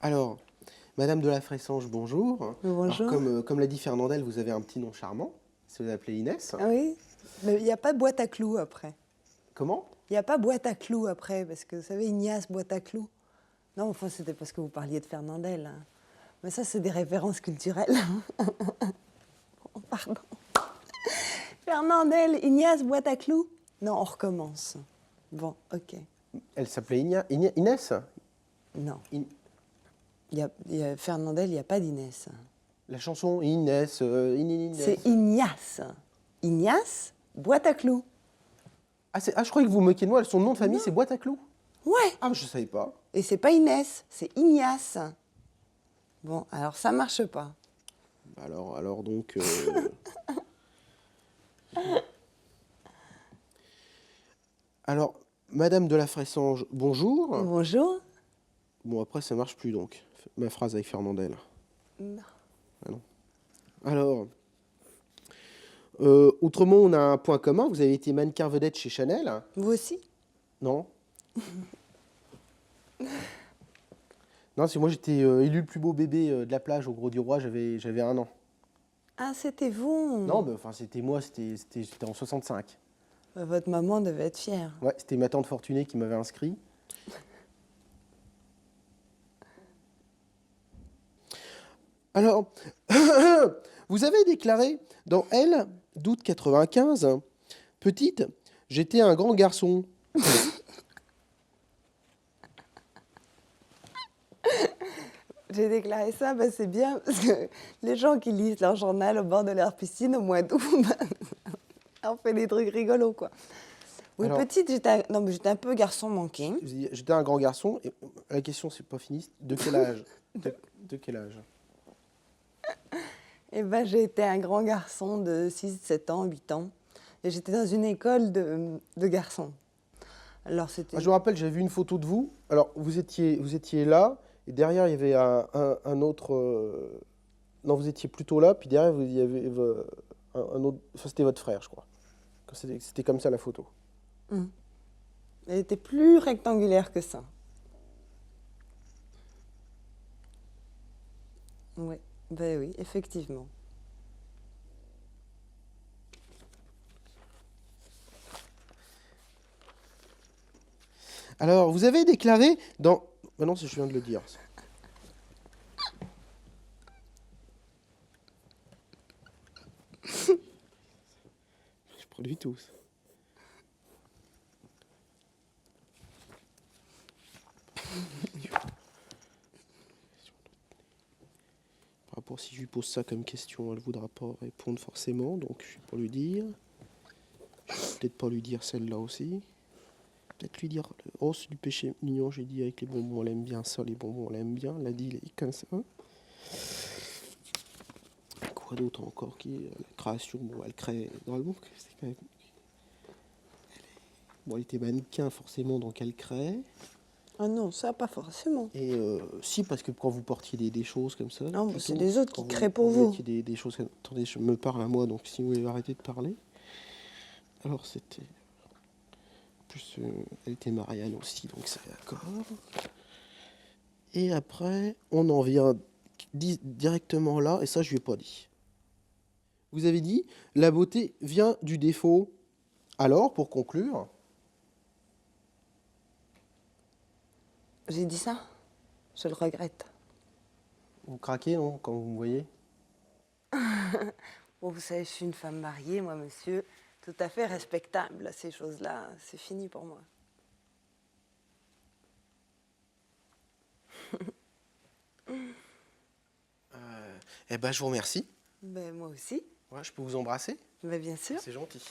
Alors, Madame de la Fressange, bonjour. Bonjour. Alors, comme l'a dit Fernandel, vous avez un petit nom charmant. Si vous appelez Inès. Ah oui, mais il n'y a pas boîte à clous après. Comment? Il n'y a pas boîte à clous après, parce que vous savez, Ignace, boîte à clous. Non, enfin, c'était parce que vous parliez de Fernandel. Hein. Mais ça, c'est des références culturelles. Oh, pardon. Fernandel, Ignace, boîte à clous? Non, on recommence. Bon, ok. Elle s'appelait Inès? Non. In- Il y a Fernandel, il n'y a pas d'Inès. La chanson Inès, Inès. C'est Ignace. Ignace, boîte à clous. Je croyais que vous moquiez de moi. Son nom de famille, Non. c'est Boîte à clous. Ouais. Ah, mais je savais pas. Et c'est pas Inès, c'est Ignace. Bon, alors ça marche pas. Alors donc... Alors, Madame de la Fressange, bonjour. Bonjour. Bon, après, ça marche plus, donc, ma phrase avec Fernandel. Non. Ah non. Alors, autrement, on a un point commun. Vous avez été mannequin vedette chez Chanel. Vous aussi? Non. Non, c'est moi, j'étais élu le plus beau bébé de la plage au Gros du Roi, j'avais 1 an. Ah, c'était vous. Non, mais enfin, c'était moi, c'était en 65. Votre maman devait être fière. Ouais, c'était ma tante Fortunée qui m'avait inscrit. Alors, vous avez déclaré dans Elle d'août 95, petite, j'étais un grand garçon. J'ai déclaré ça, bah c'est bien, parce que les gens qui lisent leur journal au bord de leur piscine au mois d'août, on fait des trucs rigolos, quoi. Oui, Alors- petite, non, mais j'étais un peu garçon manqué. J'étais un grand garçon. Et la question, c'est pas fini. De quel âge? De quel âge? Et ben, j'ai été un grand garçon de 6, 7 ans, 8 ans. Et j'étais dans une école de garçons. Alors, c'était... Je me rappelle, j'avais vu une photo de vous. Alors, vous étiez là, et derrière, il y avait un autre... Non, vous étiez plutôt là, puis derrière, il y avait un autre... Enfin, c'était votre frère, je crois. C'était comme ça, la photo. Elle était plus rectangulaire que ça. Oui, ben oui, effectivement. Alors, vous avez déclaré dans... non, je viens de le dire. Je produis tous. Par rapport si je lui pose ça comme question, elle ne voudra pas répondre forcément, donc je vais pas lui dire. Je vais peut-être pas lui dire celle-là aussi. Peut-être lui dire, oh, c'est du péché mignon, j'ai dit avec les bonbons, elle aime bien ça, les bonbons, elle aime bien. Elle a dit, il est comme ça. Quoi d'autre encore qui est la création, bon, elle crée dans le monde, c'est quand même... Bon, elle était mannequin forcément, donc elle crée. Ah non, ça, pas forcément. Et si, parce que quand vous portiez des choses comme ça... Non, mais plutôt, c'est les autres quand qui créent pour vous vous. mettiez des choses... Attendez, je me parle à moi, donc si vous voulez arrêter de parler. Alors, c'était... En plus, elle était Marianne aussi, donc c'est d'accord. Et après, on en vient directement là, et ça, je ne lui ai pas dit. Vous avez dit, la beauté vient du défaut. Alors, pour conclure... J'ai dit ça? Je le regrette. Vous craquez, non, quand vous me voyez? Bon, vous savez, je suis une femme mariée, moi, monsieur, tout à fait respectable. Ces choses-là, c'est fini pour moi. Eh ben, je vous remercie. Ben, moi aussi. Ouais, je peux vous embrasser? Ben, bien sûr. C'est gentil.